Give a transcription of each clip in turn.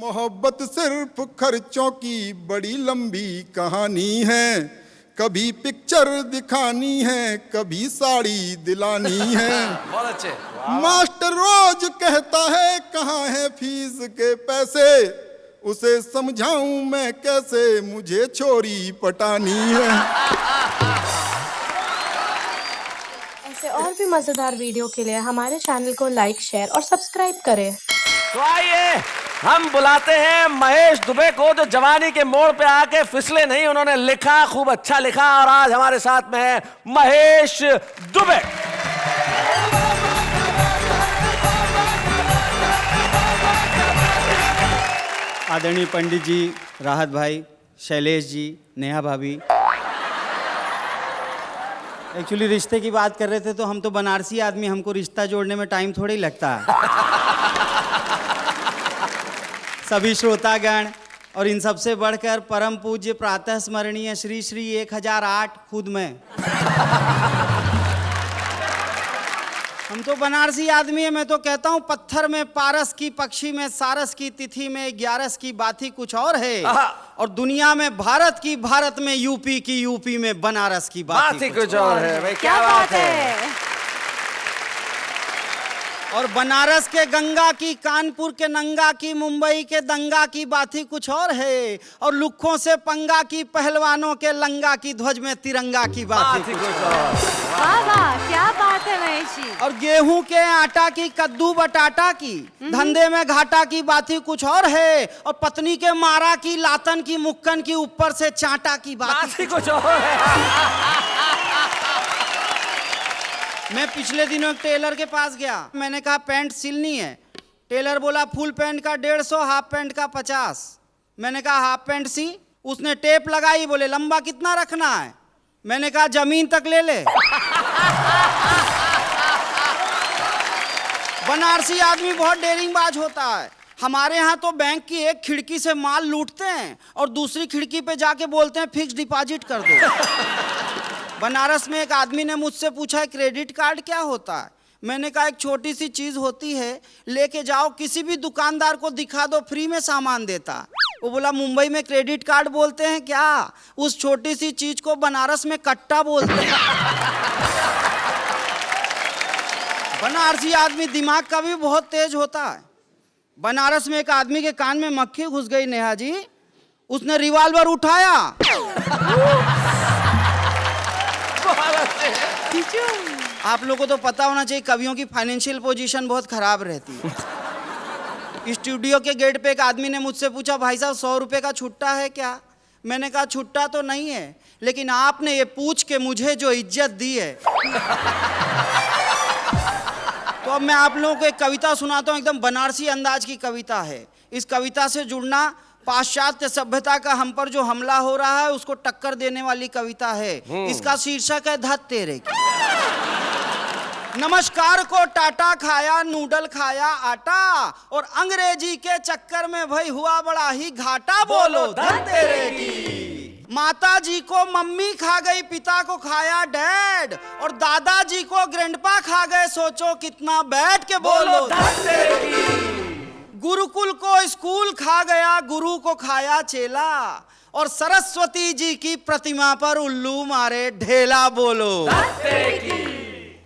मोहब्बत सिर्फ खर्चों की बड़ी लंबी कहानी है। कभी पिक्चर दिखानी है, कभी साड़ी दिलानी है। बहुत अच्छे। मास्टर रोज कहता है कहाँ है फीस के पैसे, उसे समझाऊं मैं कैसे, मुझे छोरी पटानी है। ऐसे और भी मजेदार वीडियो के लिए हमारे चैनल को लाइक, शेयर और सब्सक्राइब करें। तो आइए हम बुलाते हैं महेश दुबे को, जो जवानी के मोड़ पे आके फिसले नहीं, उन्होंने लिखा, खूब अच्छा लिखा, और आज हमारे साथ में है महेश दुबे। आदरणीय पंडित जी, राहत भाई, शैलेश जी, नेहा भाभी। एक्चुअली रिश्ते की बात कर रहे थे तो हम तो बनारसी आदमी, हमको रिश्ता जोड़ने में टाइम थोड़ी लगता है। सभी श्रोतागण और इन सबसे बढ़कर परम पूज्य प्रातः स्मरणीय श्री श्री 1008 खुद में, हम तो बनारसी आदमी है। मैं तो कहता हूँ पत्थर में पारस की, पक्षी में सारस की, तिथि में 11 की, बात ही कुछ और है। और दुनिया में भारत की, भारत में यूपी की, यूपी में बनारस की बात ही कुछ और है। भाई क्या बात है। और बनारस के गंगा की, कानपुर के नंगा की, मुंबई के दंगा की बात ही कुछ और है। और लुक्खों से पंगा की, पहलवानों के लंगा की, ध्वज में तिरंगा की बात ही कुछ और। वाह वाह, क्या बात है महेश जी। और गेहूं के आटा की, कद्दू बटाटा की, धंधे में घाटा की बात ही कुछ और है। और पत्नी के मारा की, लातन की, मुक्कन की, ऊपर से चाटा की बात ही कुछ और है। मैं पिछले दिनों एक टेलर के पास गया, मैंने कहा पैंट सिलनी है। टेलर बोला फुल पैंट का 150, हाफ पैंट का 50। मैंने कहा हाफ पैंट सी। उसने टेप लगाई, बोले लंबा कितना रखना है। मैंने कहा जमीन तक ले ले। बनारसी आदमी बहुत डेरिंगबाज होता है। हमारे यहाँ तो बैंक की एक खिड़की से माल लूटते हैं और दूसरी खिड़की पे जाके बोलते हैं फिक्स डिपॉजिट कर दो। बनारस में एक आदमी ने मुझसे पूछा क्रेडिट कार्ड क्या होता है। मैंने कहा एक छोटी सी चीज होती है, लेके जाओ किसी भी दुकानदार को दिखा दो, फ्री में सामान देता। वो बोला मुंबई में क्रेडिट कार्ड बोलते हैं क्या? उस छोटी सी चीज को बनारस में कट्टा बोलते हैं। बनारसी आदमी दिमाग का भी बहुत तेज होता है। बनारस में एक आदमी के कान में मक्खी घुस गई नेहा जी, उसने रिवॉल्वर उठाया। आप लोगों को तो पता होना चाहिए कवियों की फाइनेंशियल पोजीशन बहुत खराब रहती है। स्टूडियो के गेट पे एक आदमी ने मुझसे पूछा भाई साहब 100 रुपए का छुट्टा है क्या? मैंने कहा छुट्टा तो नहीं है, लेकिन आपने ये पूछ के मुझे जो इज्जत दी है। तो अब मैं आप लोगों को एक कविता सुनाता हूँ, एकदम बनारसी अंदाज की कविता है। इस कविता से जुड़ना, पाश्चात्य सभ्यता का हम पर जो हमला हो रहा है उसको टक्कर देने वाली कविता है। इसका शीर्षक है धत तेरे की। नमस्कार को टाटा खाया, नूडल खाया आटा, और अंग्रेजी के चक्कर में भाई हुआ बड़ा ही घाटा। बोलो धत तेरे की। माता जी को मम्मी खा गई, पिता को खाया डैड, और दादाजी को ग्रैंडपा खा गए, सोचो कितना बैठ के बोलो धत तेरे की। गुरुकुल को स्कूल खा गया, गुरु को खाया चेला, और सरस्वती जी की प्रतिमा पर उल्लू मारे ढेला। बोलो धत तेरे की।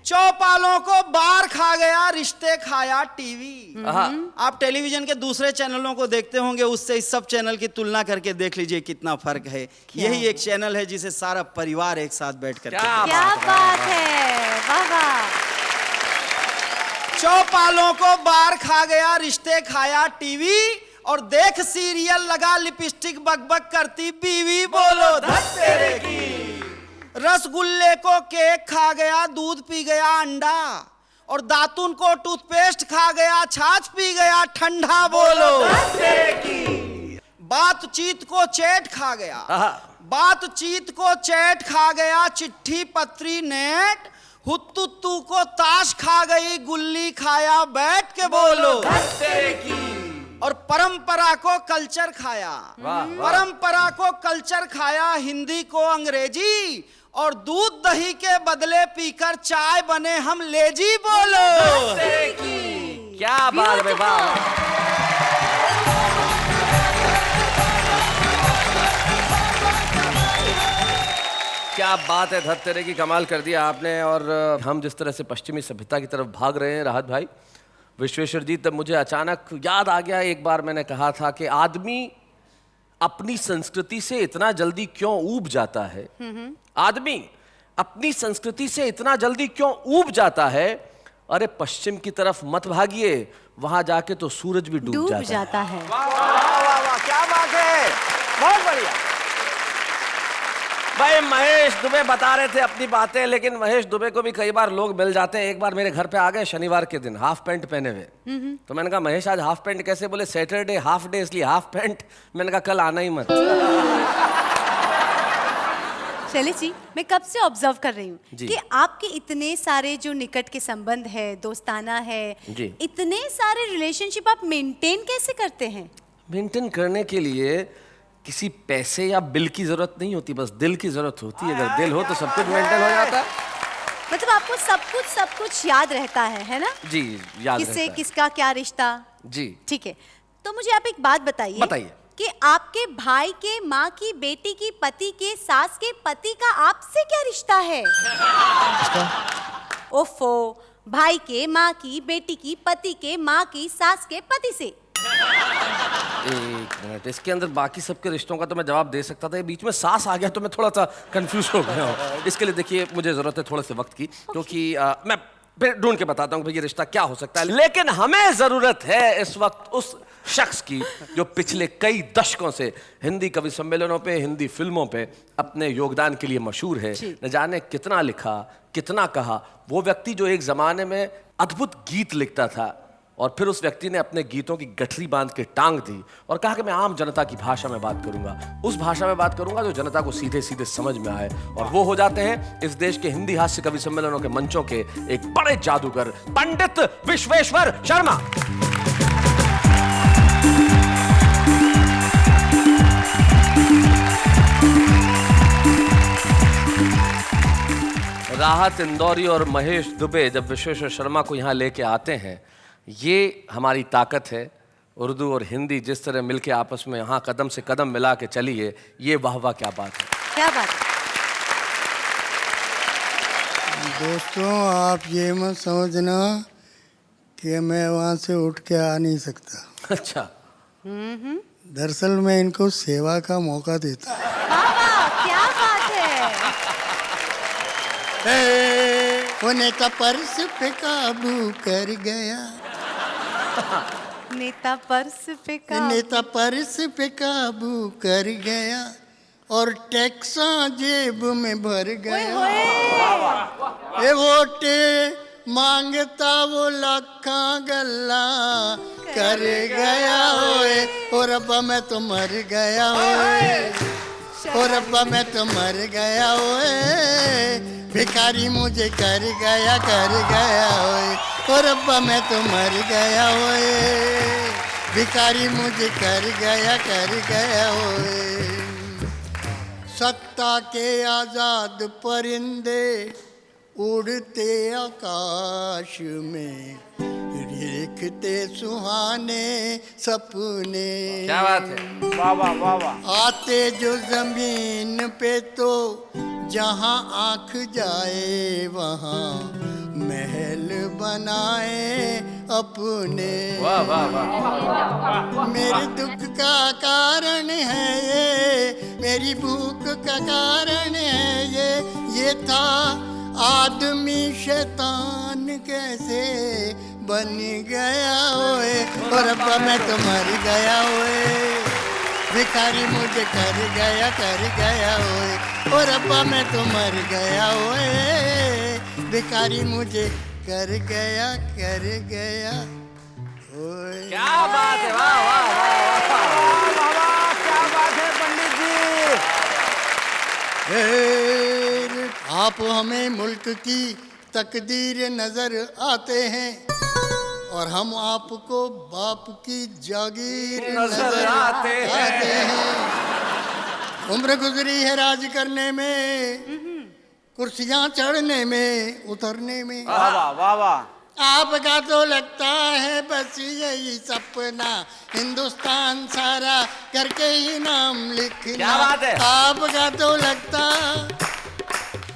चौपालों को बार खा गया, रिश्ते खाया टीवी। आप टेलीविजन के दूसरे चैनलों को देखते होंगे, उससे इस सब चैनल की तुलना करके देख लीजिए कितना फर्क है। यही एक चैनल है जिसे सारा परिवार एक साथ बैठकर क्या बात है। वाह वाह। चौपालों को बार खा गया, रिश्ते खाया टीवी, और देख सीरियल लगा लिपस्टिक बकबक करती बीवी। बोलो धत तेरे की। रसगुल्ले को केक खा गया, दूध पी गया अंडा, और दातुन को टूथपेस्ट खा गया, छाछ पी गया ठंडा। बोलो धत तेरे की। बातचीत को चैट खा गया, बातचीत को चैट खा गया, चिट्ठी पत्री नेट, हुत्तुत्तू को ताश खा गई, गुल्ली खाया बैठ के। बोलो धत तेरे की। और परंपरा को कल्चर खाया, परंपरा को कल्चर खाया, हिंदी को अंग्रेजी, और दूध दही के बदले पीकर चाय बने हम लेजी। बोलो क्या बात है। क्या बात है, धत तेरे की, कमाल कर दिया आपने। और हम जिस तरह से पश्चिमी सभ्यता की तरफ भाग रहे हैं राहत भाई, विश्वेश्वर जी, तब मुझे अचानक याद आ गया, एक बार मैंने कहा था कि आदमी अपनी संस्कृति से इतना जल्दी क्यों ऊब जाता है। आदमी अपनी संस्कृति से इतना जल्दी क्यों ऊब जाता है। अरे पश्चिम की तरफ मत भागिए, वहां जाके तो सूरज भी डूब जाता है। वाह वाह वाह वाह, क्या बात है, बहुत बढ़िया। भाई महेश दुबे बता रहे थे अपनी बातें, लेकिन महेश दुबे को भी कई बार लोग मिल जाते हैं। एक बार मेरे घर पे आ गए शनिवार के दिन हाफ पैंट पहने हुए, तो मैंने कहा महेश आज हाफ पैंट कैसे? बोले सैटरडे हाफ डे इसलिए हाफ पैंट। मैंने कहा कल आना ही मत। शैलेश जी, मैं कब से ऑब्जर्व कर रही हूँ जी। कि आपके इतने सारे जो निकट के संबंध है, दोस्ताना है, जी। इतने सारे रिलेशनशिप आप मेंटेन कैसे करते हैं? मेंटेन करने के लिए किसी पैसे या बिल की जरूरत नहीं होती, बस दिल की जरूरत होती है। अगर दिल हो तो सब कुछ मेंटेन हो जाता है। मतलब आपको सब कुछ याद रहता है ना? जी, याद किससे रहता है। किसका क्या रिश्ता। जी ठीक है, तो मुझे आप एक बात बताइए कि आपके भाई के माँ की बेटी की पति के सास के पति का आपसे क्या रिश्ता है? ओफो, भाई के माँ की बेटी की पति के माँ की सास के पति से। एक मिनट, इसके अंदर बाकी सबके रिश्तों का तो मैं जवाब दे सकता था, ये बीच में सास आ गया तो मैं थोड़ा सा कंफ्यूज हो गया हूँ। इसके लिए देखिए मुझे जरूरत है थोड़े से वक्त की, क्योंकि मैं फिर ढूंढ के बताता हूँ भाई ये रिश्ता क्या हो सकता है। लेकिन हमें जरूरत है इस वक्त उस शख्स की जो पिछले कई दशकों से हिंदी कवि सम्मेलनों पे, हिंदी फिल्मों पे अपने योगदान के लिए मशहूर है। न जाने कितना लिखा, कितना कहा। वो व्यक्ति जो एक जमाने में अद्भुत गीत लिखता था और फिर उस व्यक्ति ने अपने गीतों की गठरी बांध के टांग दी और कहा कि मैं आम जनता की भाषा में बात करूंगा, उस भाषा में बात करूंगा जो जनता को सीधे सीधे समझ में आए। और वो हो जाते हैं इस देश के हिंदी हास्य कवि सम्मेलनों के मंचों के एक बड़े जादूगर, पंडित विश्वेश्वर शर्मा। राहत इंदौरी और महेश दुबे जब विश्वेश्वर शर्मा को यहाँ लेके आते हैं, ये हमारी ताकत है। उर्दू और हिंदी जिस तरह मिलके आपस में यहाँ कदम से कदम मिला के चली है, ये वाह वाह क्या बात है, क्या बात है। दोस्तों, आप ये मत समझना कि मैं वहाँ से उठ के आ नहीं सकता। अच्छा, दरअसल मैं इनको सेवा का मौका देता हूँ। वाह, क्या बात है। वो नेता पर्स पे काबू कर गया, नेता पर्स पे नेता पर्स पे काबू कर गया और टैक्सा जेब में भर गया। ये वोटे मांगता वो लाखा गल्ला कर गया ओए, और अब्बा मैं तो मर गया ओए, और अब्बा मैं तो मर गया ओए, भिखारी मुझे कर गया ओए, और अब्बा मैं तो मर गया ओए, भिखारी मुझे कर गया ओए। सत्ता के आजाद परिंदे उड़ते आकाश में, देखते सुहाने सपने। क्या बात है, वाह वाह वाह वाह। आते जो जमीन पे तो जहाँ आँख जाए वहाँ महल बनाए अपने। वाह वाह वाह। मेरे दुख का कारण है ये, मेरी भूख का कारण है ये था आदमी शैतान कैसे बन गया ओए, और अब्बा मैं तो मर गया ओए, भिखारी मुझे कर गया ओए, और अब्बा मैं तो मर गया ओए, भिखारी मुझे कर गया ओए। क्या बात है, वाह वाह वाह, क्या बात है पंडित जी। आप हमें मुल्क की तकदीर नजर आते हैं और हम आपको बाप की जागीर नजर आते हैं। उम्र गुजरी है राज करने में, कुर्सियां चढ़ने में उतरने में। वाह वाह वाह वाह। आपका तो लगता है बस यही सपना, हिंदुस्तान सारा करके ही नाम लिखना। क्या बात है? आपका तो लगता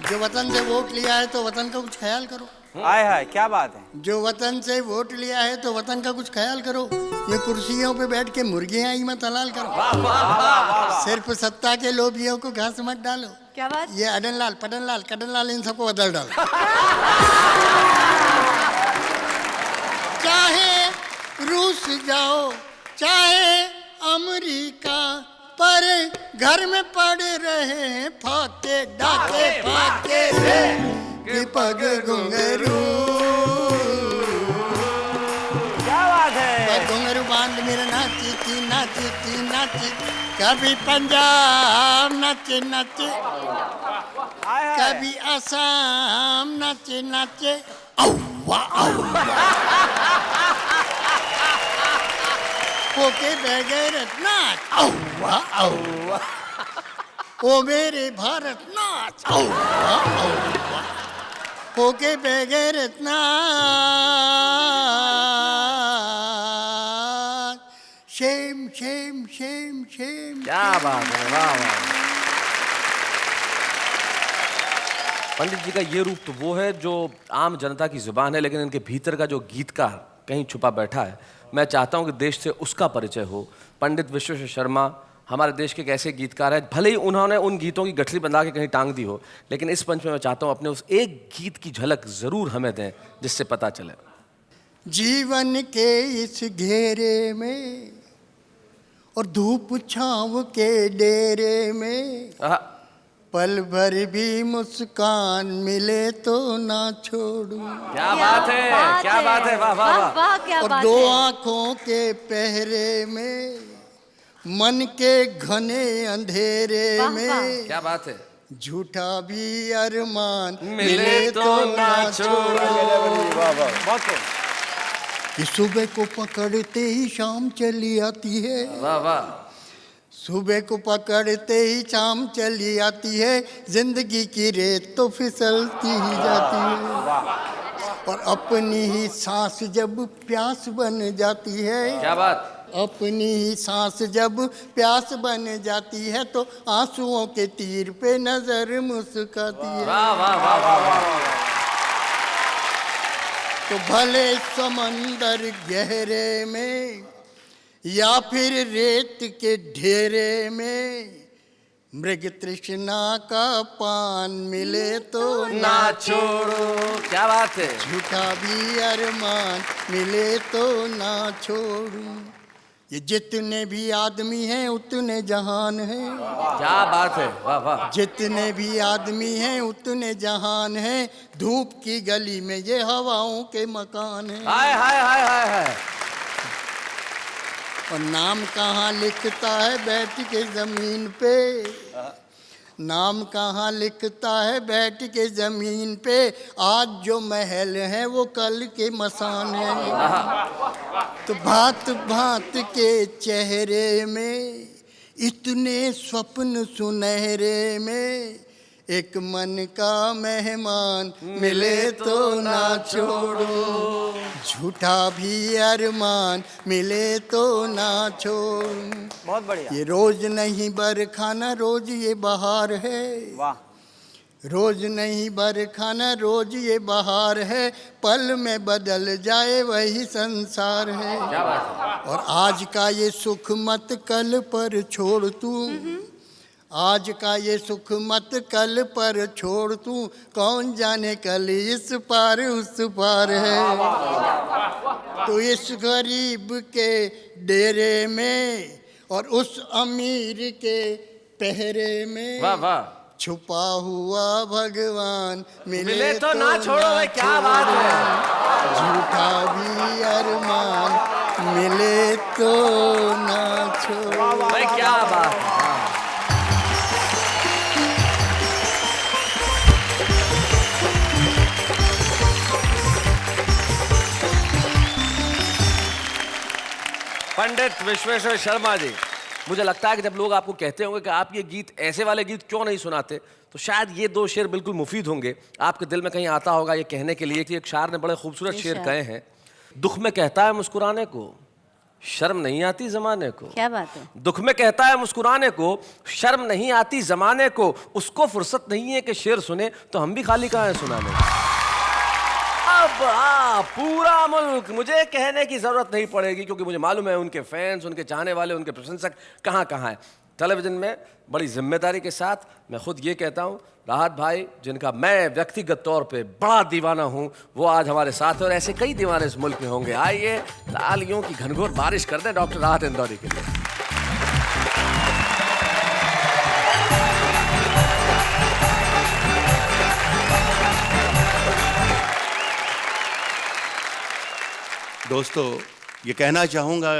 जो वतन से वोट लिया है तो वतन का कुछ ख्याल करो। आय हाय क्या बात है। जो वतन से वोट लिया है तो वतन का कुछ ख्याल करो। ये कुर्सियों पे बैठ के मुर्गियां ही मत हलाल करो। सिर्फ सत्ता के लोभियों को घास मत डालो। क्या बात? ये अडनलाल, पडनलाल, कडनलाल इन सबको बदल डालो। चाहे रूस जाओ चाहे अमेरिका, पर घर में पड़ रहे हैं फाके डाके फाके रे कि पग घुंघरू। क्या बात है। पग घुंघरू बांध मेरा नाची थी नाची थी नाची, कभी पंजाब नाचे नाचे, आय हाय। कभी असम नाचे नाचे। औवा औवा होके बगैर नाच। औवा औवा ओ मेरे भारत नाच। औवा औवा होके बगैर नाच। Shem Shem Shem Shem. क्या बात है, वाह वाह। पंडित जी का ये रूप तो वो है जो आम जनता की जुबान है, लेकिन इनके भीतर का जो गीतकार कहीं छुपा बैठा है, मैं चाहता हूं कि देश से उसका परिचय हो। पंडित विश्वेश्वर शर्मा हमारे देश के एक ऐसे गीतकार हैं, भले ही उन्होंने उन गीतों की गठरी बंधा के कहीं टांग दी हो, लेकिन इस मंच में मैं चाहता हूं अपने उस एक गीत की झलक जरूर हमें दें जिससे पता चले। जीवन के इस घेरे में और धूप छाँव के डेरे में, आहा, पल भर भी मुस्कान मिले तो ना छोड़ूं। क्या बात है, क्या बात है, वाह वाह वाह। वाह क्या और बात दो है। आंखों के पहरे में, मन के घने अंधेरे वाह, में, वाह। क्या बात है। झूठा भी अरमान मिले तो ना छोड़ो। बहुत खूब। कि सुबह को पकड़ते ही शाम चली आती है। वाह वाह। सुबह को पकड़ते ही शाम चली आती है, जिंदगी की रेत तो फिसलती ही जाती है। और अपनी ही सांस जब प्यास बन जाती है, क्या बात। अपनी ही सांस जब प्यास बन जाती है, तो आंसुओं के तीर पे नजर मुस्काती है। वाह वाह वाह वाह वाह। तो भले समंदर गहरे में या फिर रेत के ढेरे में, मृग तृष्णा का पान मिले तो ना छोड़ो। क्या बात है। झूठा भी अरमान मिले तो ना छोड़ूं। ये जितने भी आदमी हैं उतने जहान हैं। क्या बात है, वाह वाह। जितने भी आदमी हैं उतने जहान हैं, धूप की गली में ये हवाओं के मकान हैं। हाय हाय हाय हाय हाय। और नाम कहाँ लिखता है बैठ के जमीन पे, नाम कहाँ लिखता है बैठ के जमीन पे, आज जो महल है वो कल के मसान है। तो भांत भांत के चेहरे में, इतने स्वप्न सुनहरे में, एक मन का मेहमान मिले तो ना छोड़ो। झूठा भी अरमान मिले तो ना छोड़ो। बहुत बढ़िया। ये रोज नहीं बरखाना रोज ये बहार है। वाह। रोज नहीं बरखाना रोज ये बहार है, पल में बदल जाए वही संसार है। क्या बात है। और आज का ये सुख मत कल पर छोड़ तू, आज का ये सुख मत कल पर छोड़ तू, कौन जाने कल इस पार उस पार है। तो इस गरीब के डेरे में और उस अमीर के पहरे में, वाह वाह। छुपा हुआ भगवान मिले तो ना छोड़ो। भाई क्या बात है। झूठा भी अरमान मिले तो ना छोड़ो। भाई क्या बात है। पंडित विश्वेश्वर शर्मा जी, मुझे लगता है कि जब लोग आपको कहते होंगे कि आप ये गीत, ऐसे वाले गीत क्यों नहीं सुनाते, तो शायद ये दो शेर बिल्कुल मुफीद होंगे। आपके दिल में कहीं आता होगा ये कहने के लिए कि एक शायर ने बड़े खूबसूरत शेर कहे हैं, दुख में कहता है मुस्कुराने को, शर्म नहीं आती जमाने को। क्या बात है। दुख में कहता है मुस्कुराने को, शर्म नहीं आती जमाने को, उसको फुर्सत नहीं है कि शेर सुने, तो हम भी खाली कहाँ हैं सुनाने। अब पूरा मुल्क, मुझे कहने की जरूरत नहीं पड़ेगी क्योंकि मुझे मालूम है उनके फैंस, उनके चाहने वाले, उनके प्रशंसक कहाँ कहाँ हैं। टेलीविजन में बड़ी जिम्मेदारी के साथ मैं खुद ये कहता हूँ, राहत भाई जिनका मैं व्यक्तिगत तौर पे बड़ा दीवाना हूँ, वो आज हमारे साथ हैं और ऐसे कई दीवाने इस मुल्क में होंगे। आइए तालियों की घनघोर बारिश कर दें डॉक्टर राहत इंदौरी के लिए। दोस्तों, ये कहना चाहूँगा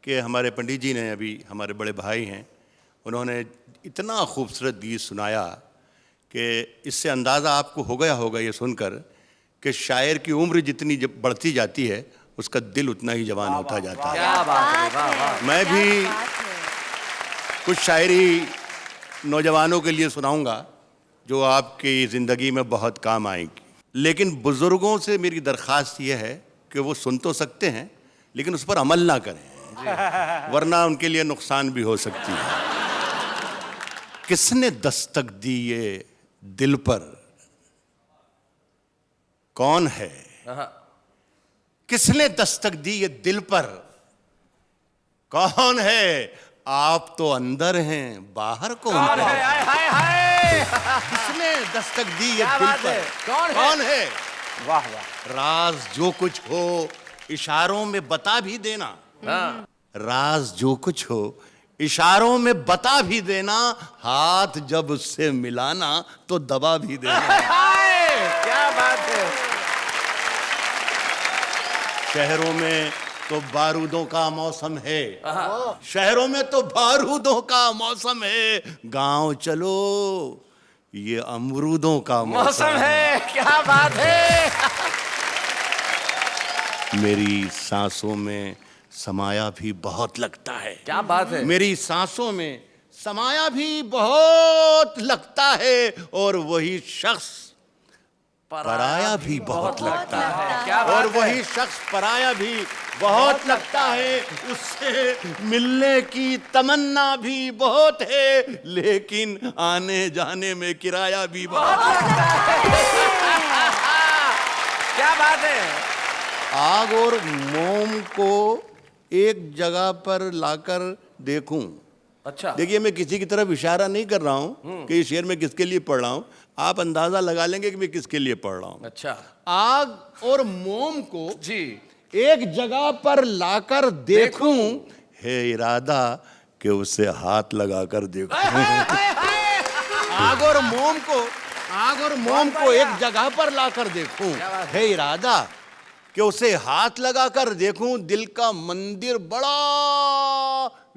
कि हमारे पंडित जी ने, अभी हमारे बड़े भाई हैं, उन्होंने इतना खूबसूरत गीत सुनाया कि इससे अंदाज़ा आपको हो गया होगा ये सुनकर कि शायर की उम्र जितनी जब बढ़ती जाती है उसका दिल उतना ही जवान होता जाता है। क्या बात है, वाह वाह। मैं भी कुछ शायरी नौजवानों के लिए सुनाऊंगा जो आपकी ज़िंदगी में बहुत काम आएगी, लेकिन बुज़ुर्गों से मेरी दरख्वास्त ये है कि वो सुन तो सकते हैं लेकिन उस पर अमल ना करें, वरना उनके लिए नुकसान भी हो सकती है। किसने दस्तक दी ये दिल पर, कौन है? किसने दस्तक दी ये दिल पर, कौन है? आप तो अंदर हैं, बाहर कौन है? किसने दस्तक दी ये दिल पर, कौन है? वाह वाह। राज जो कुछ हो इशारों में बता भी देना, राज जो कुछ हो इशारों में बता भी देना, हाथ जब उससे मिलाना तो दबा भी देना। क्या बात है। शहरों में तो बारूदों का मौसम है, शहरों में तो बारूदों का मौसम है, गांव चलो ये अमरूदों का मौसम है। क्या बात है। मेरी सांसों में समाया भी बहुत लगता है। क्या बात है। मेरी सांसों में समाया भी बहुत लगता है और वही शख्स पराया भी बहुत लगता है। क्या बात और है। वही शख्स पराया भी बहुत लगता है, उससे मिलने की तमन्ना भी बहुत है, लेकिन आने जाने में किराया भी बहुत लगता है। क्या बात है। आग और मोम को एक जगह पर लाकर देखूं। अच्छा, देखिए, मैं किसी की तरफ इशारा नहीं कर रहा हूं कि ये शेर मैं किसके लिए पढ़ रहा हूं, आप अंदाजा लगा लेंगे कि मैं किसके लिए पढ़ रहा हूं। अच्छा। आग और मोम को जी एक जगह पर लाकर देखूं, है इरादा कि उसे हाथ लगाकर देखूं। आग और मोम को एक जगह पर लाकर देखूं, है इरादा कि उसे हाथ लगाकर देखूं। दिल का मंदिर बड़ा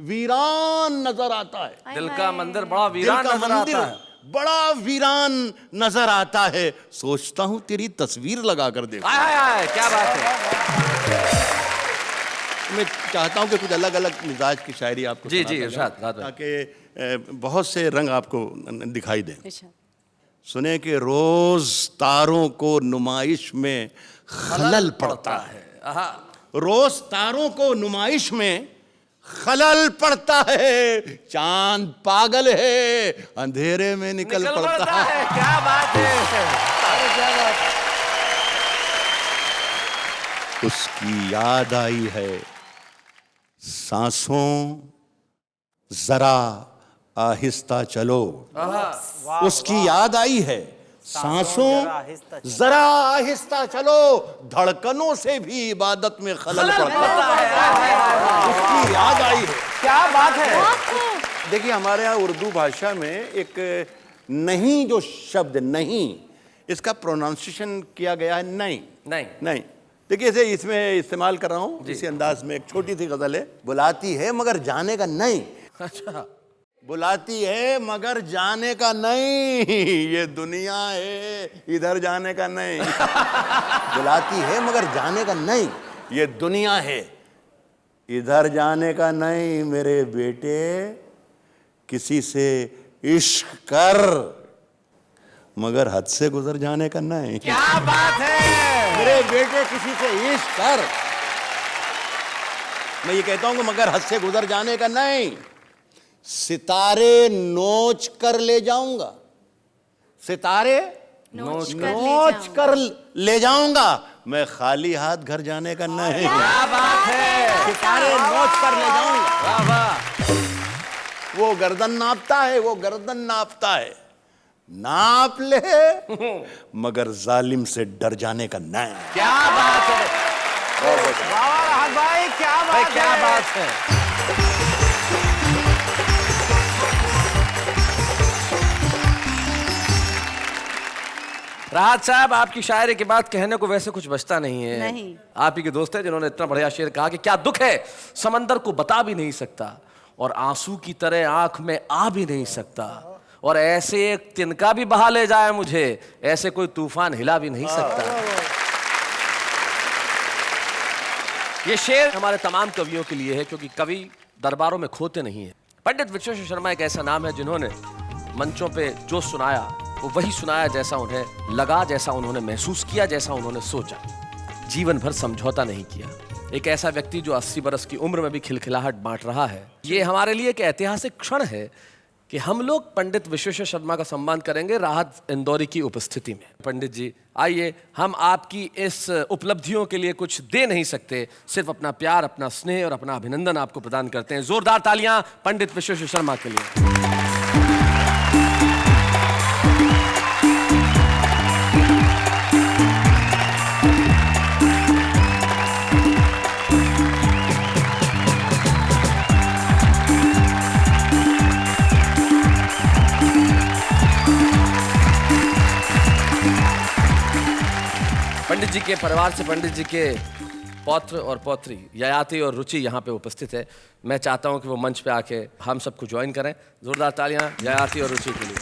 वीरान नजर आता है। दिल का मंदिर बड़ा दिल वीरान का नजर मंदिर आता है। बड़ा वीरान नजर आता है। सोचता हूं तेरी तस्वीर लगाकर देखूं। हाय हाय हाय, क्या बात है। मैं चाहता हूं कि कुछ अलग अलग मिजाज की शायरी आपको जी, सुनाता जी, इरशाद, जाऊं, रात ताकि बहुत से रंग आपको दिखाई दें। सुने कि रोज तारों को नुमाइश में खलल पड़ता है। रोज तारों को नुमाइश में खलल पड़ता है, चांद पागल है, अंधेरे में निकल पड़ता है। क्या बात है। क्या बात। उसकी याद आई है सांसों जरा आहिस्ता चलो। उसकी याद आई है सांसों जरा आहिस्ता चलो, धड़कनों से भी इबादत में खलल पड़ता है। उसकी याद आई है। क्या बात है। देखिए, हमारे यहाँ उर्दू भाषा में एक नहीं जो शब्द नहीं, इसका प्रोनाउंसिएशन किया गया है नहीं। नहीं देखिए, इसे इसमें इस्तेमाल कर रहा हूँ इसी अंदाज में। एक छोटी सी गजल है, बुलाती है मगर जाने का नहीं। अच्छा, बुलाती है मगर जाने का नहीं, ये दुनिया है इधर जाने का नहीं। बुलाती है मगर जाने का नहीं, ये दुनिया है इधर जाने का नहीं। मेरे बेटे किसी से इश्क कर मगर हद से गुजर जाने का नहीं। क्या बात है। मेरे बेटे किसी से इश्क कर मैं ये कहता हूं कि मगर हद से गुजर जाने का नहीं, सितारे नोच कर ले जाऊंगा, सितारे नोच कर ले जाऊंगा, मैं खाली हाथ घर जाने का नहीं। क्या बात है, सितारे नोच कर ले जाऊंगा। वाह वाह। वो गर्दन नापता है, वो गर्दन नापता है, नाप ले मगर जालिम से डर जाने का नहीं। क्या बात है वाह राहत भाई, क्या भाई, बात क्या है। बात है। राहत साहब, आपकी शायरी के बाद कहने को वैसे कुछ बचता नहीं है। नहीं। आप ही के दोस्त हैं जिन्होंने इतना बढ़िया शेर कहा कि क्या दुख है समंदर को बता भी नहीं सकता, और आंसू की तरह आंख में आ भी नहीं सकता, और ऐसे एक तिनका भी बहा ले जाए मुझे, ऐसे कोई तूफान हिला भी नहीं सकता। ये शेर हमारे तमाम कवियों के लिए है, क्योंकि कवि दरबारों में खोते नहीं है। पंडित विश्वेश्वर शर्मा एक ऐसा नाम है जिन्होंने मंचों पे जो सुनाया वो वही सुनाया जैसा उन्हें लगा, जैसा उन्होंने महसूस किया, जैसा उन्होंने सोचा। जीवन भर समझौता नहीं किया। एक ऐसा व्यक्ति जो 80 बरस की उम्र में भी खिलखिलाहट बांट रहा है। ये हमारे लिए एक ऐतिहासिक क्षण है कि हम लोग पंडित विश्वेश्वर शर्मा का सम्मान करेंगे राहत इंदौरी की उपस्थिति में। पंडित जी आइए, हम आपकी इस उपलब्धियों के लिए कुछ दे नहीं सकते, सिर्फ अपना प्यार, अपना स्नेह और अपना अभिनंदन आपको प्रदान करते हैं। जोरदार तालियां पंडित विश्वेश्वर शर्मा के लिए। पंडित जी के परिवार से पंडित जी के पौत्र और पौत्री ययाति और रुचि यहाँ पे उपस्थित है। मैं चाहता हूँ कि वो मंच पे आके हम सबको ज्वाइन करें। जोरदार तालियां ययाति और रुचि के लिए।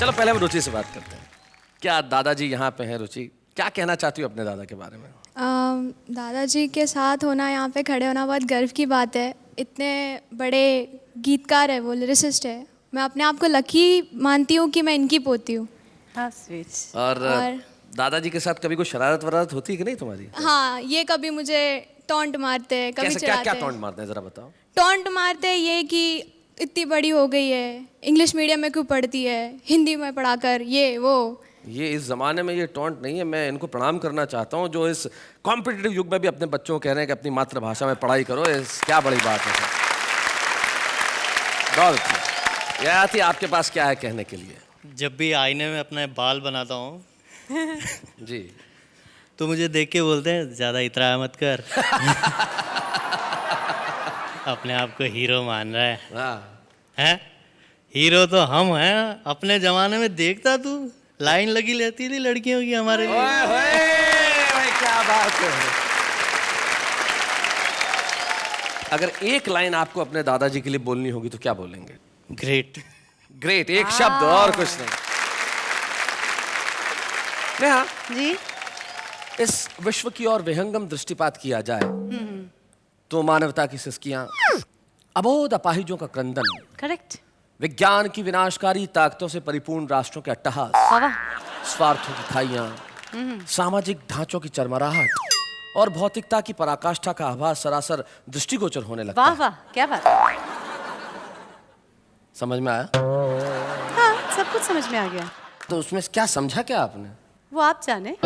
चलो पहले हम रुचि से बात करते हैं। क्या दादाजी यहाँ पे हैं? रुचि, क्या कहना चाहती हो अपने दादा के बारे में? दादाजी के साथ होना, यहाँ पे खड़े होना बहुत गर्व की बात है। इतने बड़े गीतकार है, वो लिरिसिस्ट है। मैं अपने आप को लकी मानती हूँ कि मैं इनकी पोती हूँ। हाँ, स्वीट। और दादाजी के साथ कभी कोई शरारत वरारत होती है कि नहीं तुम्हारी? हाँ, ये कभी मुझे टॉन्ट मारते हैं, कभी कैसे, चिढ़ाते क्या हैं। टॉन्ट मारते हैं जरा बताओ। टॉन्ट मारते हैं ये कि इतनी बड़ी हो गई है, इंग्लिश मीडियम में क्यों पढ़ती है, हिंदी में पढ़ाकर, ये वो। ये इस जमाने में ये टॉन्ट नहीं है। मैं इनको प्रणाम करना चाहता हूँ जो इस कॉम्पिटिटिव युग में भी अपने बच्चों को कह रहे हैं कि अपनी मातृभाषा में पढ़ाई करो। क्या बड़ी बात है। बहुत ययाति, आपके पास क्या है कहने के लिए? जब भी आईने में अपने बाल बनाता हूँ जी, तो मुझे देख के बोलते हैं ज़्यादा इतरा मत कर। अपने आप को हीरो मान रहा है। हाँ। हैं? हीरो तो हम हैं। अपने ज़माने में देखता तू, लाइन लगी रहती थी लड़कियों की हमारे लिए। ओए होए, भाई क्या बात है। अगर एक लाइन आपको अपने दादाजी के लिए बोलनी होगी तो क्या बोलेंगे? ग्रेट। ग्रेट, एक शब्द और कुछ नहीं। नेहा जी, इस विश्व की ओर विहंगम दृष्टिपात किया जाए तो मानवता की सिसकियां, अबोध अपाहिजों का क्रंदन, करेक्ट। विज्ञान की विनाशकारी ताकतों से परिपूर्ण राष्ट्रों के अट्टहास, स्वार्थों की खाइयां, सामाजिक ढांचों की चरमराहट और भौतिकता की पराकाष्ठा का आभास सरासर दृष्टिगोचर होने लगता वाह है। वाह, क्या बात। समझ में आया? हाँ, सब कुछ समझ में आ गया। तो उसमें क्या समझा क्या आपने? वो आप जाने।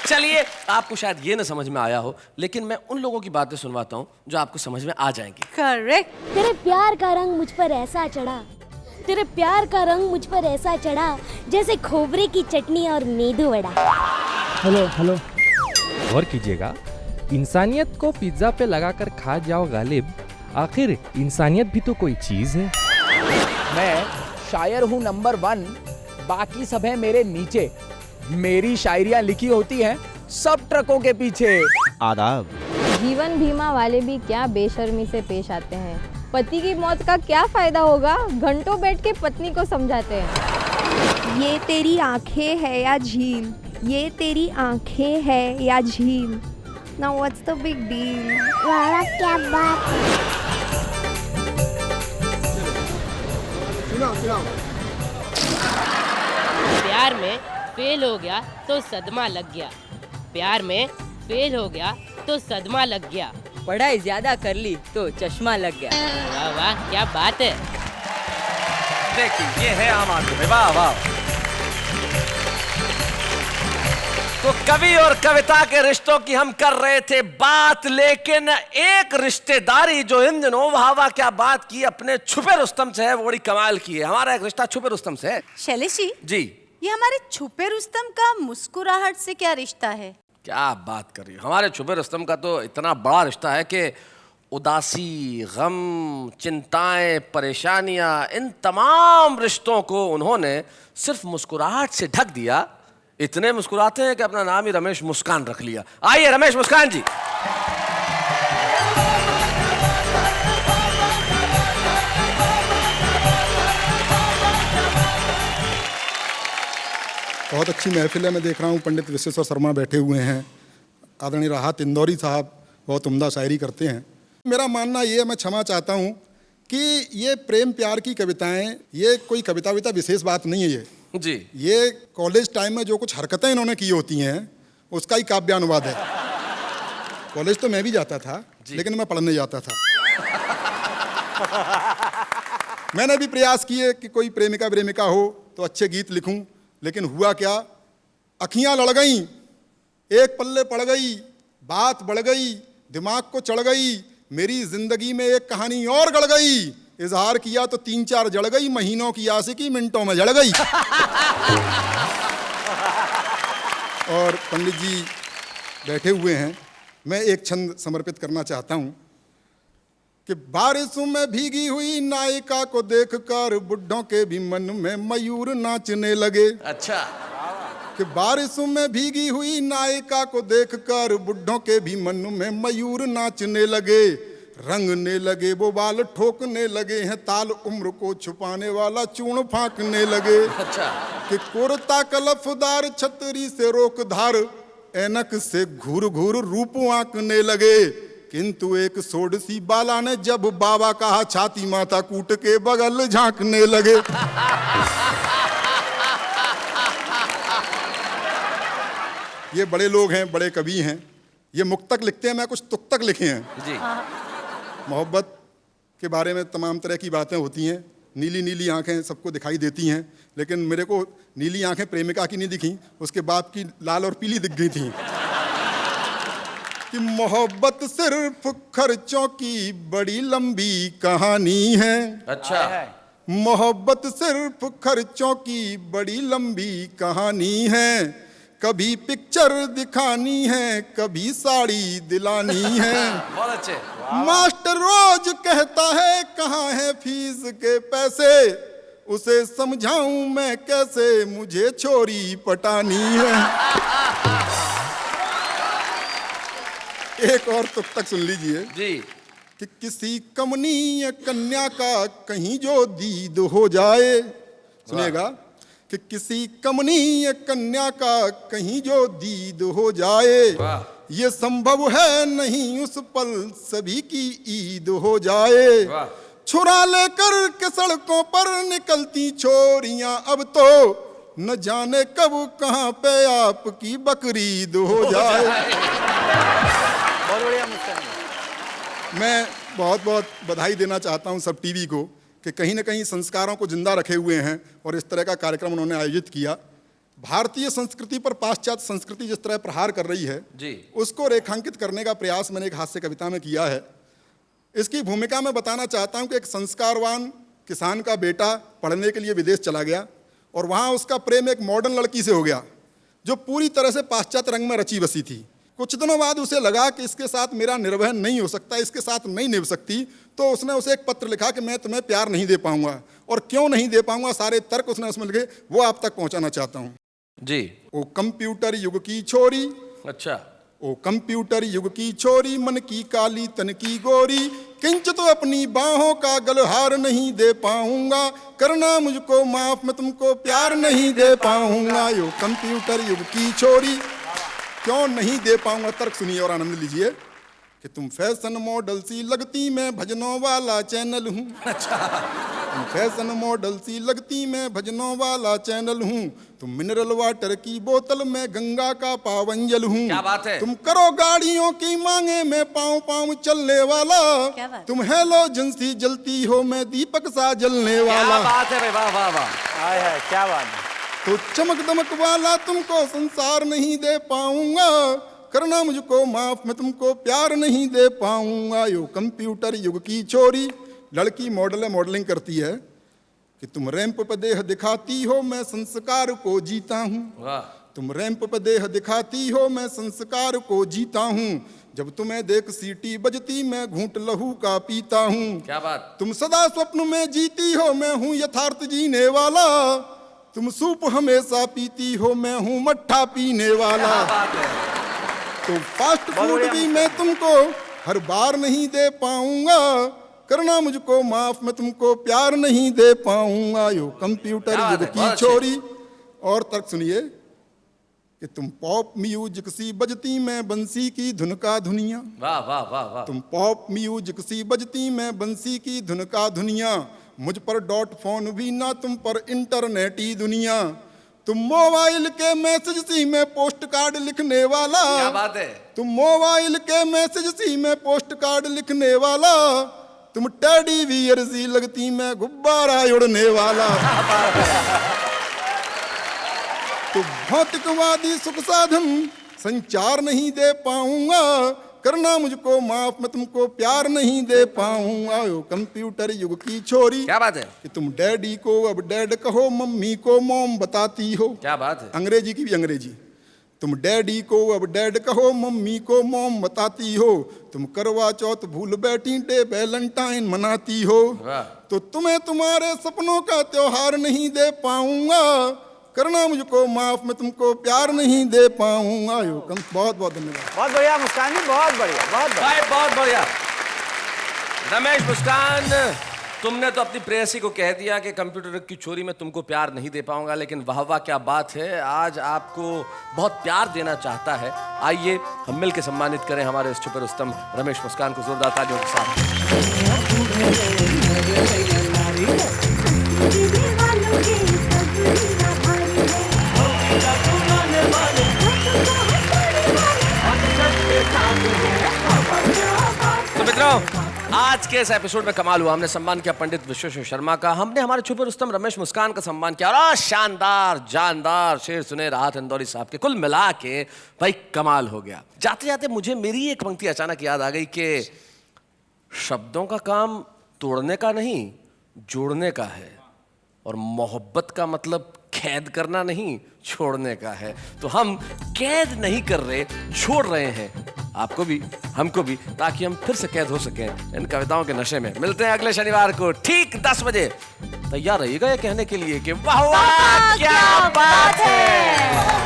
चलिए, आपको शायद ये न समझ में आया हो, लेकिन मैं उन लोगों की बातें सुनवाता हूँ जो आपको समझ में आ जाएंगी। करेक्ट। तेरे प्यार का रंग मुझ पर ऐसा चढ़ा, तेरे प्यार का रंग मुझ पर ऐसा चढ़ा, जैसे खोबरे की चटनी और मेदू वड़ा। हेलो हेलो, गौर कीजिएगा, इंसानियत को पिज्जा पे लगाकर खा जाओ गालिब, आखिर इंसानियत भी तो कोई चीज है। मैं शायर हूँ नंबर 1, बाकी सब है मेरे नीचे। मेरी शायरियाँ लिखी होती हैं सब ट्रकों के पीछे। आदाब। जीवन बीमा वाले भी क्या बेशर्मी से पेश आते हैं। पति की मौत का क्या फायदा होगा, घंटों बैठ के पत्नी को समझाते हैं। ये तेरी आंखें है या झील, ये तेरी आंखें है या झील। Now what's the big deal? वाह क्या बात। प्यार में फेल हो गया तो सदमा लग गया, प्यार में फेल हो गया तो सदमा लग गया, पढ़ाई ज्यादा कर ली तो चश्मा लग गया। वाह वाह क्या बात है। देखिए ये है आम आदमी, वाह वाह। तो कवि और कविता के रिश्तों की हम कर रहे थे बात, लेकिन एक रिश्तेदारी जो इन दिनों वाह वाह क्या बात की अपने छुपे रुस्तम से है, वो बड़ी कमाल की है। हमारा एक रिश्ता छुपे रुस्तम से है। शैलेश जी, जी, ये हमारे छुपे रुस्तम का मुस्कुराहट से क्या रिश्ता है? क्या बात कर रही हो। हमारे छुपे रुस्तम का तो इतना बड़ा रिश्ता है कि उदासी, गम, चिंताएं, परेशानियां, इन तमाम रिश्तों को उन्होंने सिर्फ मुस्कुराहट से ढक दिया। इतने मुस्कुराते हैं कि अपना नाम ही रमेश मुस्कान रख लिया। आइए रमेश मुस्कान जी। बहुत अच्छी महफिल है। मैं देख रहा हूँ पंडित विश्वेश्वर शर्मा बैठे हुए हैं, आदरणीय राहत इंदौरी साहब बहुत उम्दा शायरी करते हैं। मेरा मानना ये है, मैं क्षमा चाहता हूँ कि ये प्रेम प्यार की कविताएं, ये कोई कविता विता विशेष बात नहीं है। ये कॉलेज टाइम में जो कुछ हरकतें इन्होंने की होती हैं उसका ही काव्यानुवाद है। कॉलेज तो मैं भी जाता था, लेकिन मैं पढ़ने जाता था। मैंने भी प्रयास किए कि कोई प्रेमिका प्रेमिका हो तो अच्छे गीत लिखूं, लेकिन हुआ क्या, अखियां लड़ गईं, एक पल्ले पड़ गई, बात बढ़ गई, दिमाग को चढ़ गई, मेरी जिंदगी में एक कहानी और गड़ गई। इजहार किया तो 3-4 जड़ गई, महीनों की आशिकी मिनटों में जड़ गई। और पंडित जी बैठे हुए हैं, मैं एक छंद समर्पित करना चाहता हूं कि बारिशों में भीगी हुई नायिका को देखकर बुड्ढों के भी मन में मयूर नाचने लगे। अच्छा। कि बारिशों में भीगी हुई नायिका को देखकर बुड्ढों के भी मन में मयूर नाचने लगे, रंगने लगे वो बाल ठोकने लगे हैं, ताल उम्र को छुपाने वाला चूर्ण फांकने लगे। अच्छा। कि कुर्ता कलफदार छतरी से रोक धार, ऐनक से घूर घूर रूप आंकने लगे, किंतु एक सोडसी बाला ने जब बाबा कहा छाती माथा कूट के बगल झांकने लगे। ये बड़े लोग हैं, बड़े कवि हैं, ये मुक्तक लिखते हैं, मैं कुछ तुक्तक लिखे हैं। जी। मोहब्बत के बारे में तमाम तरह की बातें होती हैं, नीली नीली आंखें सबको दिखाई देती हैं, लेकिन मेरे को नीली आंखें प्रेमिका की नहीं दिखी, उसके बाप की लाल और पीली दिख गई थी। कि मोहब्बत सिर्फ खर्चों की बड़ी लंबी कहानी है। अच्छा। मोहब्बत सिर्फ खर्चों की बड़ी लंबी कहानी है, कभी पिक्चर दिखानी है, कभी साड़ी दिलानी है। बहुत अच्छे। मास्टर रोज कहता है कहाँ है फीस के पैसे, उसे समझाऊं मैं कैसे, मुझे छोरी पटानी है। एक और तुक तक सुन लीजिए जी। कि किसी कमनीय कन्या का कहीं जो दीद हो जाए, सुनिएगा, कि किसी कमनीय कन्या का कहीं जो दीद हो जाए, ये संभव है नहीं उस पल सभी की ईद हो जाए। छुरा लेकर के सड़कों पर निकलती छोरियां अब तो, न जाने कब कहां पे आपकी बकरीद हो जाए। बहुत बढ़िया मुस्कान। मैं बहुत बहुत बधाई देना चाहता हूं सब टीवी को कि कहीं ना कहीं संस्कारों को जिंदा रखे हुए हैं और इस तरह का कार्यक्रम उन्होंने आयोजित किया। भारतीय संस्कृति पर पाश्चात्य संस्कृति जिस तरह प्रहार कर रही है जी, उसको रेखांकित करने का प्रयास मैंने एक हास्य कविता में किया है। इसकी भूमिका में बताना चाहता हूं कि एक संस्कारवान किसान का बेटा पढ़ने के लिए विदेश चला गया और वहाँ उसका प्रेम एक मॉडर्न लड़की से हो गया जो पूरी तरह से पाश्चात्य रंग में रची बसी थी। कुछ दिनों बाद उसे लगा कि इसके साथ मेरा निर्वहन नहीं हो सकता, इसके साथ नहीं निभ सकती, तो उसने उसे एक पत्र लिखा कि मैं तुम्हें प्यार नहीं दे पाऊंगा, और क्यों नहीं दे पाऊंगा सारे तर्क उसने उसमें लिखे, वो आप तक पहुंचाना चाहता हूं जी। ओ कंप्यूटर युग की छोरी, अच्छा, ओ कंप्यूटर युग की छोरी, मन की काली तन की गोरी, किंच तो अपनी बाहों का गलहार नहीं दे पाऊंगा, करना मुझको माफ मैं तुमको प्यार नहीं दे पाऊंगा। यो कंप्यूटर युग की छोरी, क्यों नहीं दे पाऊंगा, तर्क सुनिए और आनंद लीजिए कि तुम फैशन मॉडल सी लगती, मैं भजनों वाला चैनल हूँ। अच्छा। तुम फैशन मॉडल सी लगती, मैं भजनों वाला चैनल हूँ। तुम मिनरल वाटर की बोतल, मैं गंगा का पावन जल हूँ। क्या बात है? तुम करो गाड़ियों की मांगे, मैं पाँव पाँव चलने वाला। क्या बात? तुम हेलोजन सी जलती हो, मैं दीपक सा जलने वाला। क्या बात है भाई, वाह वाह वाह। आय हाय क्या बात है। तो चमक दमक वाला तुमको संसार नहीं दे पाऊंगा, करना मुझको माफ, मैं तुमको प्यार नहीं दे पाऊंगा। यो कंप्यूटर युग की छोरी, लड़की मॉडलिंग करती है कि तुम रैंप पर देह दिखाती हो, मैं संस्कार को जीता हूँ। तुम रैंप पर देह दिखाती हो, मैं संस्कार को जीता हूँ। जब तुम्हें देख सीटी बजती, मैं घूंट लहू का पीता हूँ। क्या बात? तुम सदा स्वप्न में जीती हो, मैं हूँ यथार्थ जीने वाला। तुम सूप हमेशा पीती हो, मैं हूँ मट्ठा पीने वाला। तो फास्ट फूड भी मैं तुमको हर बार नहीं दे पाऊंगा, करना मुझको माफ, मैं तुमको प्यार नहीं दे पाऊंगा। यो कंप्यूटर युग की छोरी। और तर्क सुनिए कि तुम पॉप म्यूजिक सी बजती, मैं बंसी की धुन का धुनिया। वाह वाह वाह वाह। तुम पॉप म्यूजिक सी बजती, मैं बंसी की धुन का धुनिया। मुझ पर डॉट फोन भी ना, तुम पर इंटरनेटी दुनिया। तुम मोबाइल के मैसेज सी, मैं पोस्ट कार्ड लिखने वाला। क्या बात है? तुम मोबाइल के मैसेज सी, मैं पोस्ट कार्ड लिखने वाला। तुम टेडी बियर सी लगती, मैं गुब्बारा उड़ने वाला। तो भौतिकवादी सुख साधन संचार नहीं दे पाऊंगा, करना मुझको माफ, मैं तुमको प्यार नहीं दे पाऊंगा। यो कंप्यूटर युग की छोरी। क्या बात है? कि तुम डैडी को अब डैड कहो, मम्मी को मॉम बताती हो। क्या बात है? अंग्रेजी की भी अंग्रेजी। तुम डैडी को अब डैड कहो, मम्मी को मॉम बताती हो। तुम करवा चौथ भूल बैठी, डे वैलेंटाइन मनाती हो। तो तुम्हें तुम्हारे सपनों का त्योहार नहीं दे पाऊंगा, करना मुझको माफ, मैं तुमको प्यार नहीं दे पाऊंगा। बहुत बहुत धन्यवाद। बहुत बढ़िया मुस्कान जी, बहुत बढ़िया, बहुत बढ़िया। भाई बहुत बढ़िया। रमेश मुस्कान, तुमने तो अपनी प्रेयसी को कह दिया कि कंप्यूटर की छोरी में तुमको प्यार नहीं दे पाऊंगा, लेकिन वाह वाह क्या बात है, आज आपको बहुत प्यार देना चाहता है। आइए हम मिल के सम्मानित करें हमारे इस छुपे रुस्तम रमेश मुस्कान को जोरदार तालियों के साथ। तो मित्रों, आज के इस एपिसोड में कमाल हुआ। हमने सम्मान किया पंडित विश्वेश्वर शर्मा का, हमने हमारे छुपे रुस्तम रमेश मुस्कान का सम्मान किया, और शानदार जानदार शेर सुने राहत इंदौरी साहब के। कुल मिला के भाई कमाल हो गया। जाते जाते मुझे मेरी एक पंक्ति अचानक याद आ गई कि शब्दों का काम तोड़ने का नहीं, जोड़ने का है, और मोहब्बत का मतलब कैद करना नहीं, छोड़ने का है। तो हम कैद नहीं कर रहे, छोड़ रहे हैं आपको भी, हमको भी, ताकि हम फिर से कैद हो सकें इन कविताओं के नशे में। मिलते हैं अगले शनिवार को ठीक 10 बजे। तैयार रहिएगा ये कहने के लिए कि वाह वाह क्या बात है।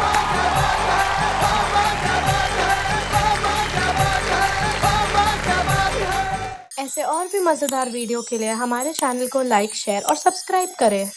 ऐसे और भी मजेदार वीडियो के लिए हमारे चैनल को लाइक, शेयर और सब्सक्राइब करें।